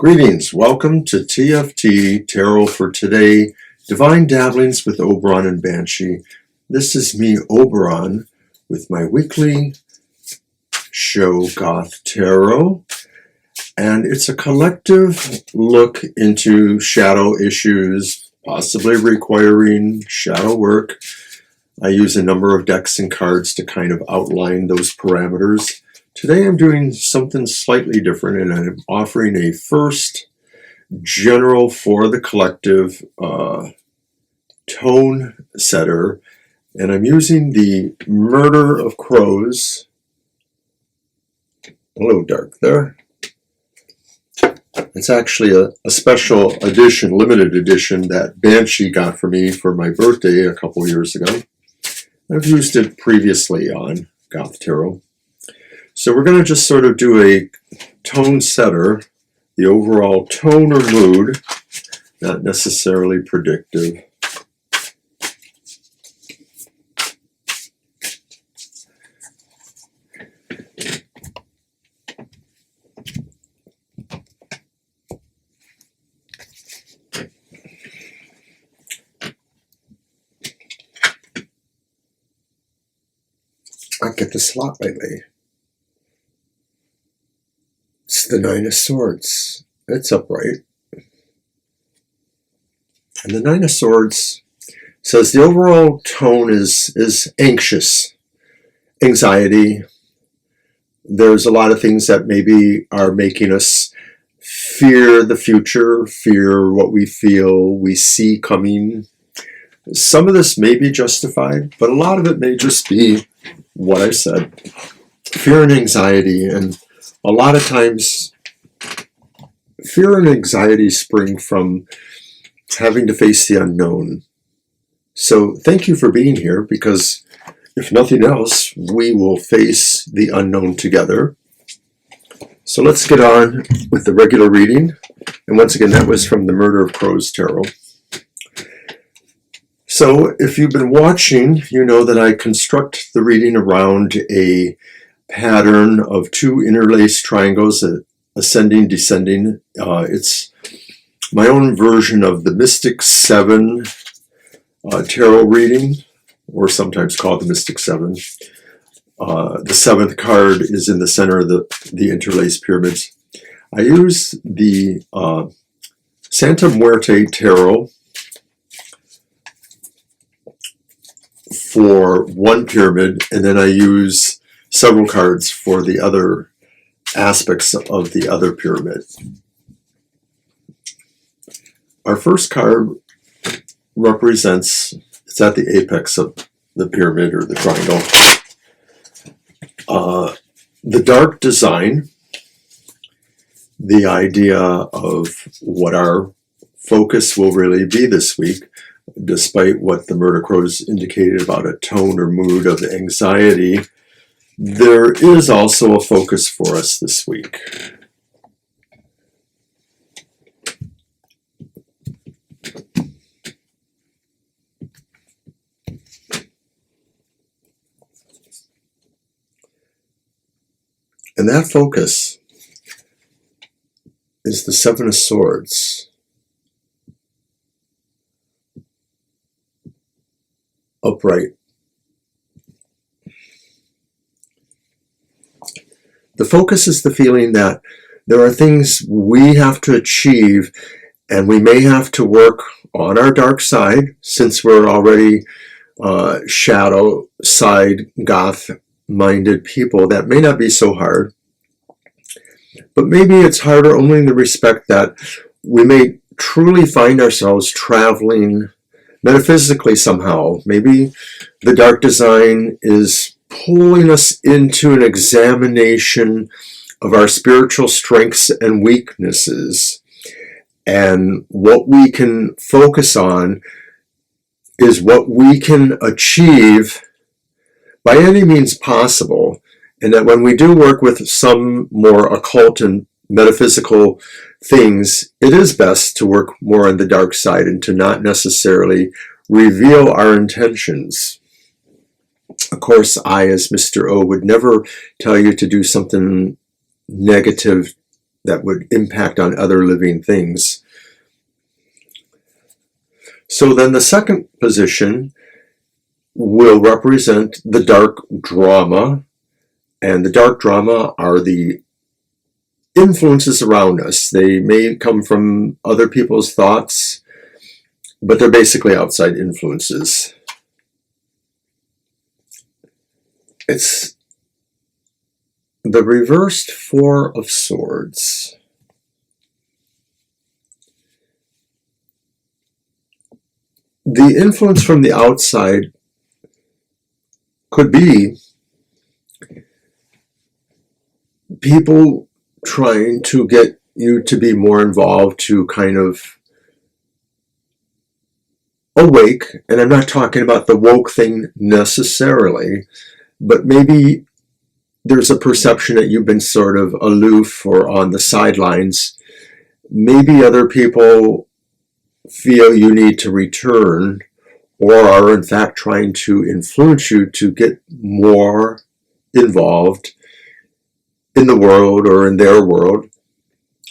Greetings, welcome to TFT Tarot for today, Divine Dabblings with Oberon and Banshee. This is me, Oberon, with my weekly show, Goth Tarot, and it's a collective look into shadow issues, possibly requiring shadow work. I use a number of decks and cards to kind of outline those parameters. Today I'm doing something slightly different, and I'm offering a first general for the collective tone setter, and I'm using the Murder of Crows. A little dark there. It's actually a special edition, limited edition, that Banshee got for me for my birthday a couple years ago. I've used it previously on Goth Tarot. So we're going to just sort of do a tone setter, the overall tone or mood, not necessarily predictive. I get this a lot lately. It's the Nine of Swords. It's upright. And the Nine of Swords says the overall tone is anxious, anxiety. There's a lot of things that maybe are making us fear the future, fear what we feel we see coming. Some of this may be justified, but a lot of it may just be what I said. Fear and anxiety, and a lot of times fear and anxiety spring from having to face the unknown. So thank you for being here, because if nothing else, we will face the unknown together. So let's get on with the regular reading. And once again, that was from the Murder of Crows Tarot. So if you've been watching, you know that I construct the reading around a pattern of two interlaced triangles, ascending, descending. It's my own version of the Mystic Seven tarot reading, or sometimes called the Mystic Seven. The seventh card is in the center of the interlaced pyramids. I use the Santa Muerte Tarot for one pyramid, and then I use several cards for the other aspects of the other pyramid. Our first card represents, it's at the apex of the pyramid or the triangle, the dark design, the idea of what our focus will really be this week, despite what the Murder Crows indicated about a tone or mood of anxiety. There is also a focus for us this week. And that focus is the Seven of Swords. Upright. The focus is the feeling that there are things we have to achieve, and we may have to work on our dark side, since we're already shadow side goth-minded people. That may not be so hard, but maybe it's harder only in the respect that we may truly find ourselves traveling metaphysically somehow. Maybe the dark design is pulling us into an examination of our spiritual strengths and weaknesses. And what we can focus on is what we can achieve by any means possible. And that when we do work with some more occult and metaphysical things, it is best to work more on the dark side and to not necessarily reveal our intentions. Of course, I, as Mr. O, would never tell you to do something negative that would impact on other living things. So then the second position will represent the dark drama, and the dark drama are the influences around us. They may come from other people's thoughts, but they're basically outside influences. It's the reversed Four of Swords. The influence from the outside could be people trying to get you to be more involved, to kind of awake. And I'm not talking about the woke thing necessarily, but maybe there's a perception that you've been sort of aloof or on the sidelines. Maybe other people feel you need to return, or are in fact trying to influence you to get more involved in the world or in their world.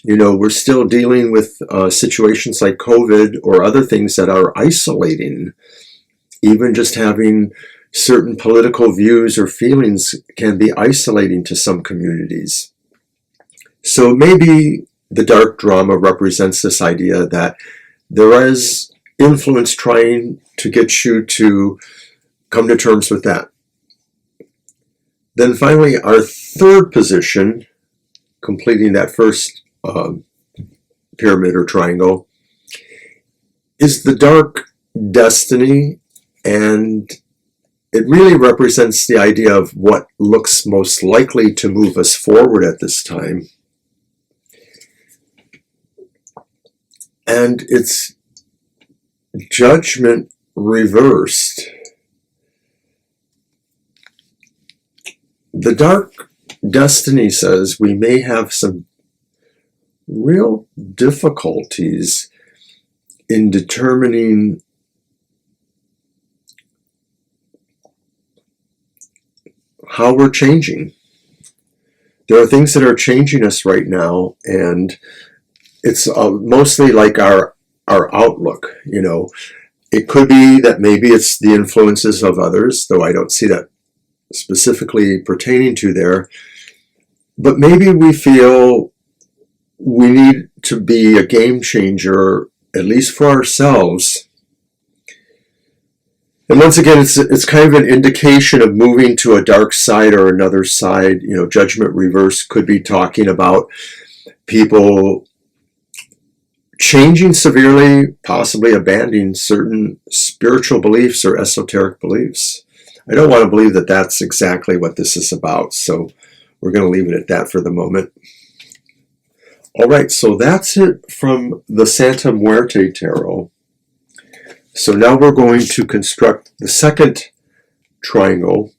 You know, we're still dealing with situations like COVID or other things that are isolating. Even just having certain political views or feelings can be isolating to some communities. So maybe the dark drama represents this idea that there is influence trying to get you to come to terms with that. Then finally, our third position, completing that first pyramid or triangle, is the dark destiny, and it really represents the idea of what looks most likely to move us forward at this time. And it's judgment reversed. The dark destiny says we may have some real difficulties in determining how we're changing. There are things that are changing us right now, and it's mostly like our outlook. You know, it could be that maybe it's the influences of others, though I don't see that specifically pertaining to there. But maybe we feel we need to be a game changer, at least for ourselves. And once again, it's kind of an indication of moving to a dark side or another side. You know, judgment reverse could be talking about people changing severely, possibly abandoning certain spiritual beliefs or esoteric beliefs. I don't want to believe that that's exactly what this is about, so we're going to leave it at that for the moment. All right, so that's it from the Santa Muerte Tarot. So now we're going to construct the second triangle.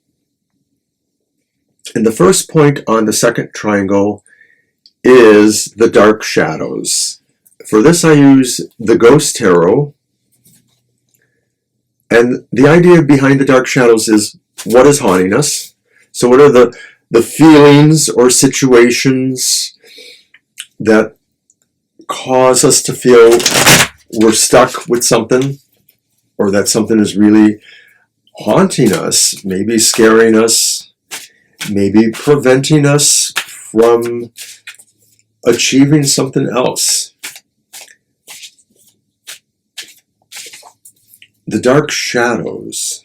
And the first point on the second triangle is the dark shadows. For this I use the Goth Tarot. And the idea behind the dark shadows is what is haunting us. So what are the feelings or situations that cause us to feel we're stuck with something, or that something is really haunting us, maybe scaring us, maybe preventing us from achieving something else. The dark shadows.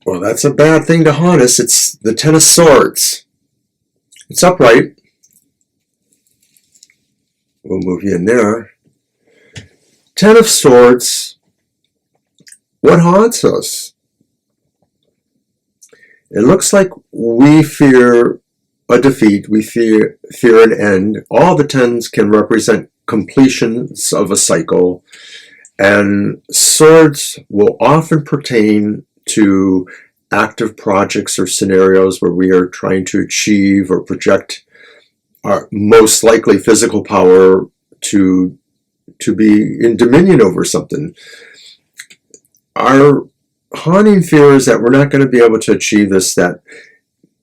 Well, that's a bad thing to haunt us. It's the Ten of Swords. It's upright. We'll move you in there. Ten of Swords. What haunts us? It looks like we fear a defeat. We fear an end. All the tens can represent completions of a cycle. And swords will often pertain to active projects or scenarios where we are trying to achieve or project our most likely physical power to to be in dominion over something. Our haunting fear is that we're not going to be able to achieve this, that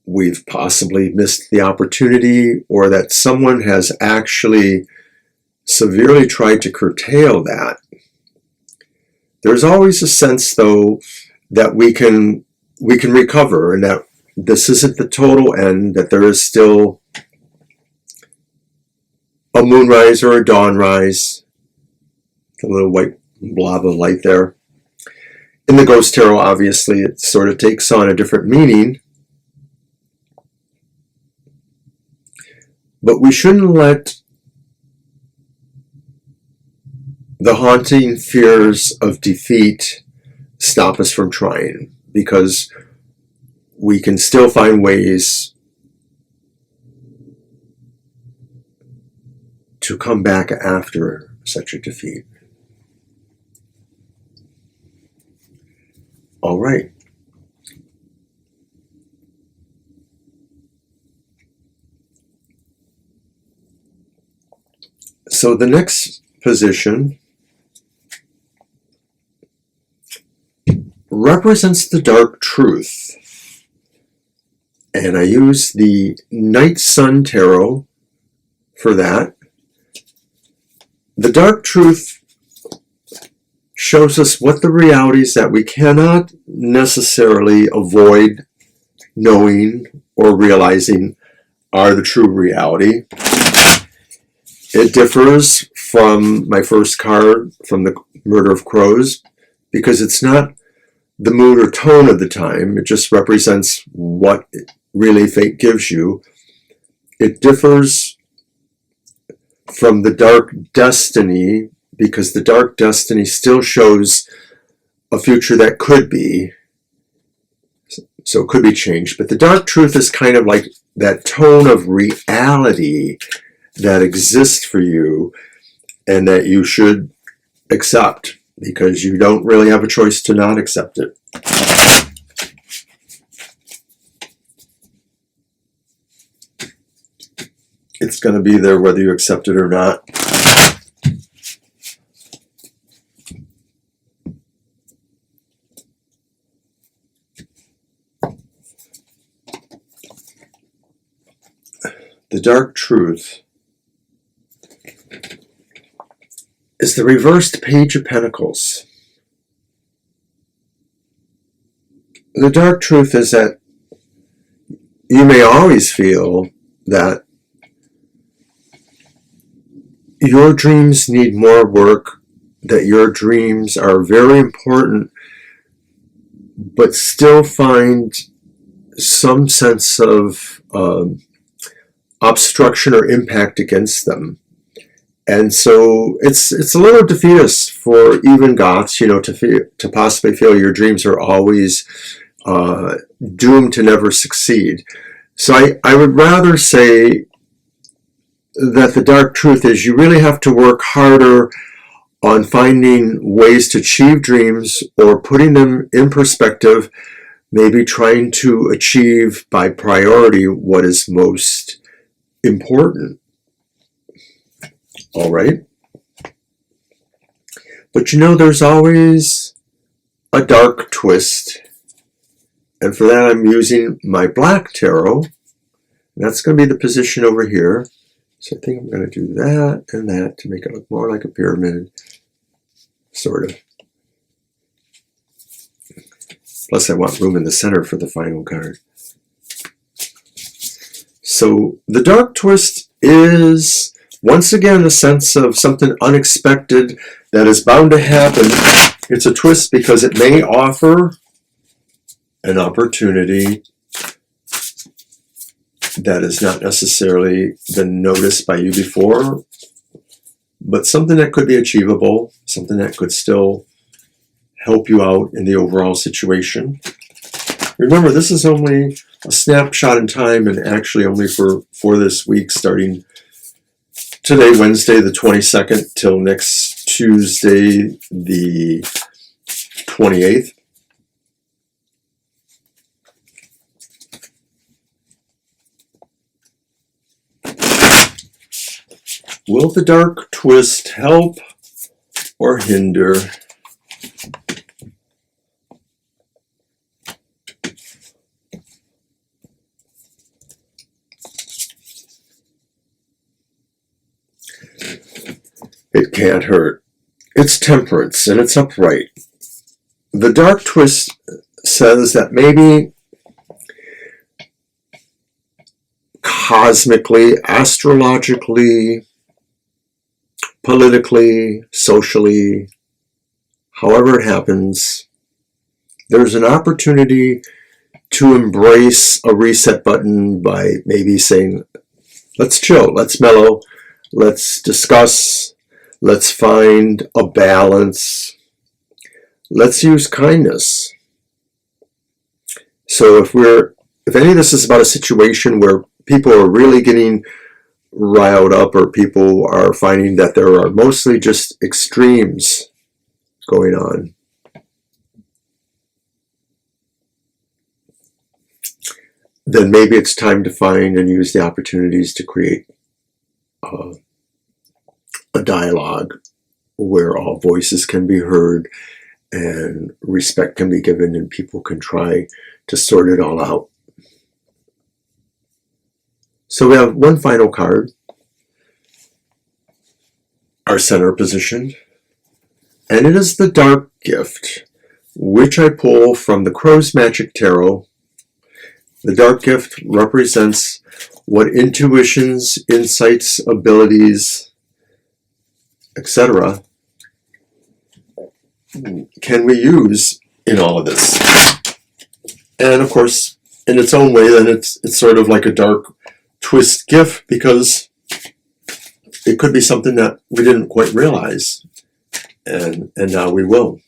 we've possibly missed the opportunity, or that someone has actually severely tried to curtail that. There's always a sense, though, that we can recover, and that this isn't the total end, that there is still a moonrise or a dawnrise, a little white blob of light there. In the Ghost Tarot, obviously, it sort of takes on a different meaning. But we shouldn't let the haunting fears of defeat stop us from trying, because we can still find ways to come back after such a defeat. All right. So the next position represents the dark truth. And I use the Night Sun Tarot for that. The dark truth shows us what the realities that we cannot necessarily avoid knowing or realizing are the true reality. It differs from my first card, from the Murder of Crows, because it's not the mood or tone of the time. It just represents what really fate gives you. It differs from the dark destiny, because the dark destiny still shows a future that could be, so it could be changed. But the dark truth is kind of like that tone of reality that exists for you and that you should accept, because you don't really have a choice to not accept it. It's going to be there whether you accept it or not. The dark truth is the reversed Page of Pentacles. The dark truth is that you may always feel that your dreams need more work, that your dreams are very important, but still find some sense of obstruction or impact against them. And so it's a little defeatist for even Goths, to possibly feel your dreams are always doomed to never succeed. So I would rather say that the dark truth is you really have to work harder on finding ways to achieve dreams, or putting them in perspective, maybe trying to achieve by priority what is most important. All right. But there's always a dark twist. And for that, I'm using my Black Tarot. And that's going to be the position over here. So I think I'm going to do that and that to make it look more like a pyramid, sort of. Plus, I want room in the center for the final card. So the dark twist is, once again, a sense of something unexpected that is bound to happen. It's a twist because it may offer an opportunity that has not necessarily been noticed by you before, but something that could be achievable, something that could still help you out in the overall situation. Remember, this is only a snapshot in time, and actually only for this week, starting today, Wednesday the 22nd, till next Tuesday the 28th. Will the dark twist help or hinder it can't hurt. It's temperance and it's upright. The dark twist says that maybe cosmically, astrologically, politically, socially, however it happens, there's an opportunity to embrace a reset button by maybe saying, let's chill, let's mellow, let's discuss, let's find a balance, let's use kindness. So if any of this is about a situation where people are really getting riled up, or people are finding that there are mostly just extremes going on, then maybe it's time to find and use the opportunities to create a dialogue where all voices can be heard and respect can be given and people can try to sort it all out. So we have one final card, our center position, and it is the Dark Gift, which I pull from the Crow's Magic Tarot. The Dark Gift represents what intuitions, insights, abilities, etc. can we use in all of this. And of course, in its own way, then it's sort of like a dark twist gift, because it could be something that we didn't quite realize, and now we will.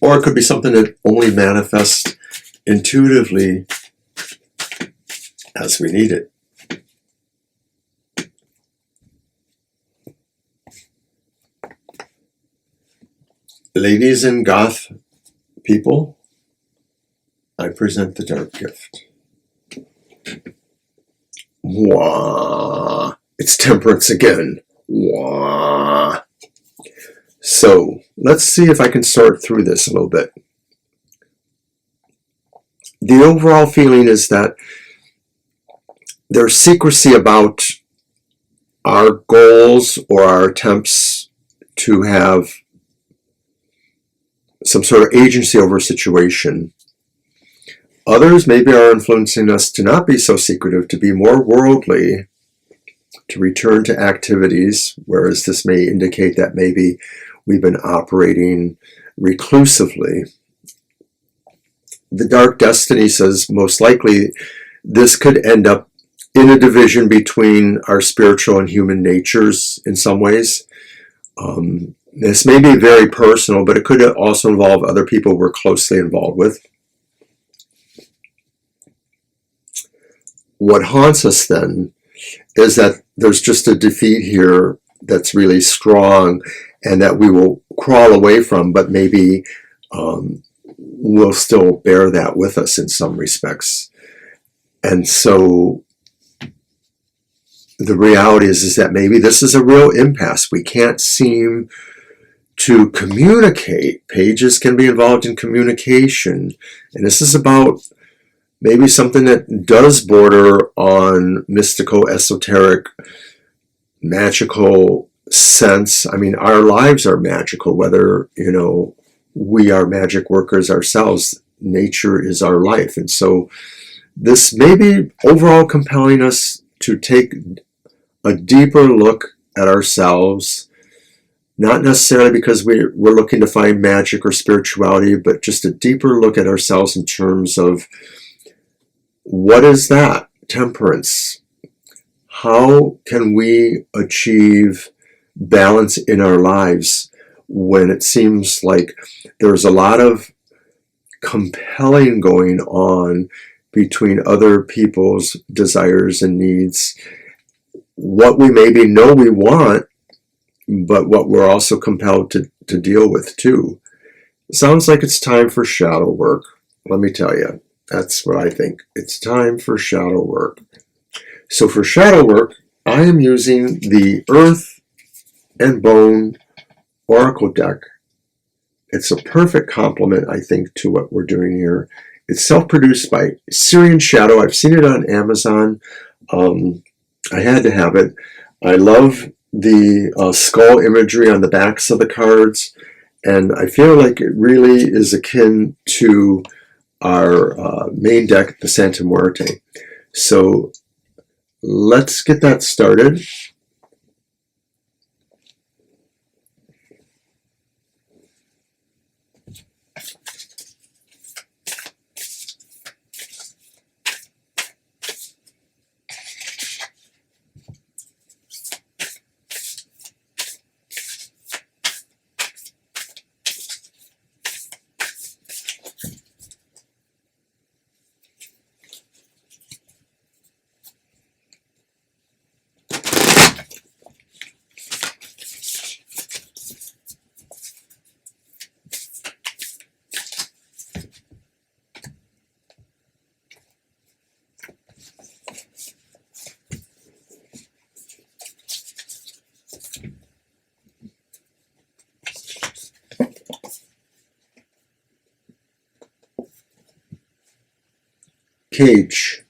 Or it could be something that only manifests intuitively as we need it. Ladies and Goth people, I present the Dark Gift. Wah. It's temperance again. Wah. So let's see if I can sort through this a little bit. The overall feeling is that there's secrecy about our goals or our attempts to have some sort of agency over a situation. Others maybe are influencing us to not be so secretive, to be more worldly, to return to activities, whereas this may indicate that maybe we've been operating reclusively. The Dark Destiny says most likely this could end up in a division between our spiritual and human natures in some ways. This may be very personal, but it could also involve other people we're closely involved with. What haunts us then is that there's just a defeat here that's really strong and that we will crawl away from, but maybe we'll still bear that with us in some respects. And so the reality is that maybe this is a real impasse. We can't seem to communicate. Pages can be involved in communication. And this is about maybe something that does border on mystical, esoteric, magical sense. I mean, our lives are magical, whether, we are magic workers ourselves. Nature is our life. And so this may be overall compelling us to take a deeper look at ourselves, not necessarily because we're looking to find magic or spirituality, but just a deeper look at ourselves in terms of what is that? Temperance. How can we achieve balance in our lives when it seems like there's a lot of compelling going on between other people's desires and needs? What we maybe know we want, but what we're also compelled to deal with too. It sounds like it's time for shadow work. Let me tell you, that's what I think. It's time for shadow work. So for shadow work, I am using the Earth and Bone Oracle deck. It's a perfect complement, I think, to what we're doing here. It's self-produced by Syrian Shadow. I've seen it on Amazon. I had to have it. I love the skull imagery on the backs of the cards, and I feel like it really is akin to our main deck, the Santa Muerte. So let's get that started. Cage.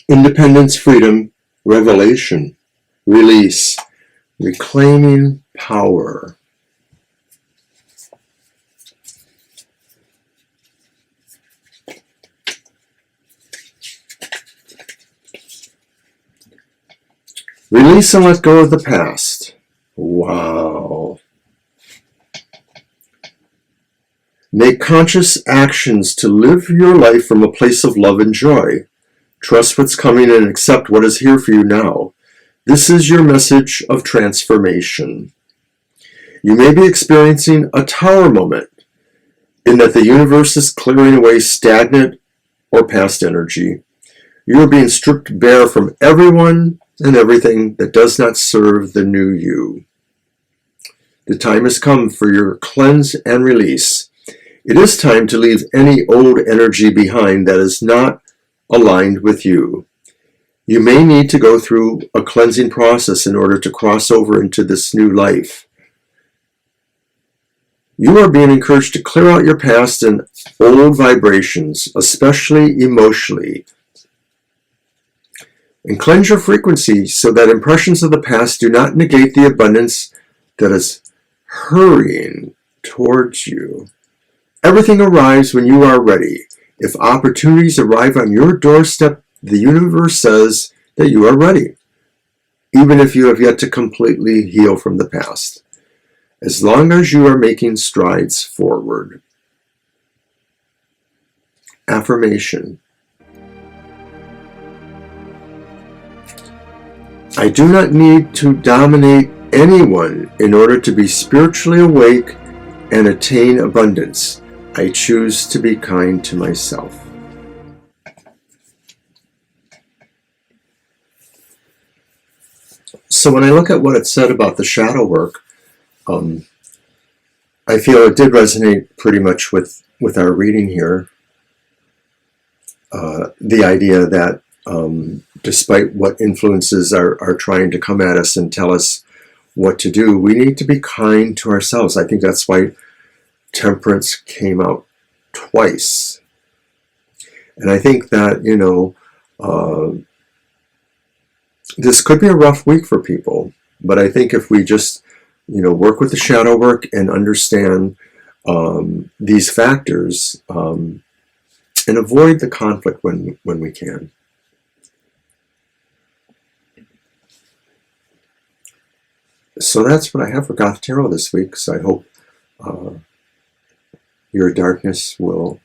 Independence, freedom, revelation, release, reclaiming power. Release and let go of the past. Wow. Make conscious actions to live your life from a place of love and joy. Trust what's coming and accept what is here for you now. This is your message of transformation. You may be experiencing a tower moment in that the universe is clearing away stagnant or past energy. You are being stripped bare from everyone and everything that does not serve the new you. The time has come for your cleanse and release. It is time to leave any old energy behind that is not aligned with you. You may need to go through a cleansing process in order to cross over into this new life. You are being encouraged to clear out your past and old vibrations, especially emotionally, and cleanse your frequency so that impressions of the past do not negate the abundance that is hurrying towards you. Everything arrives when you are ready. If opportunities arrive on your doorstep, the universe says that you are ready, even if you have yet to completely heal from the past, as long as you are making strides forward. Affirmation. I do not need to dominate anyone in order to be spiritually awake and attain abundance. I choose to be kind to myself. So when I look at what it said about the shadow work, I feel it did resonate pretty much with our reading here. The idea that despite what influences are trying to come at us and tell us what to do, we need to be kind to ourselves. I think that's why Temperance came out twice. And I think that, this could be a rough week for people, but I think if we just, work with the shadow work and understand these factors and avoid the conflict when we can. So that's what I have for Goth Tarot this week. So I hope your darkness will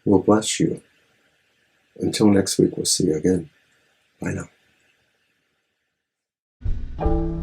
bless you. Until next week, we'll see you again. Bye now.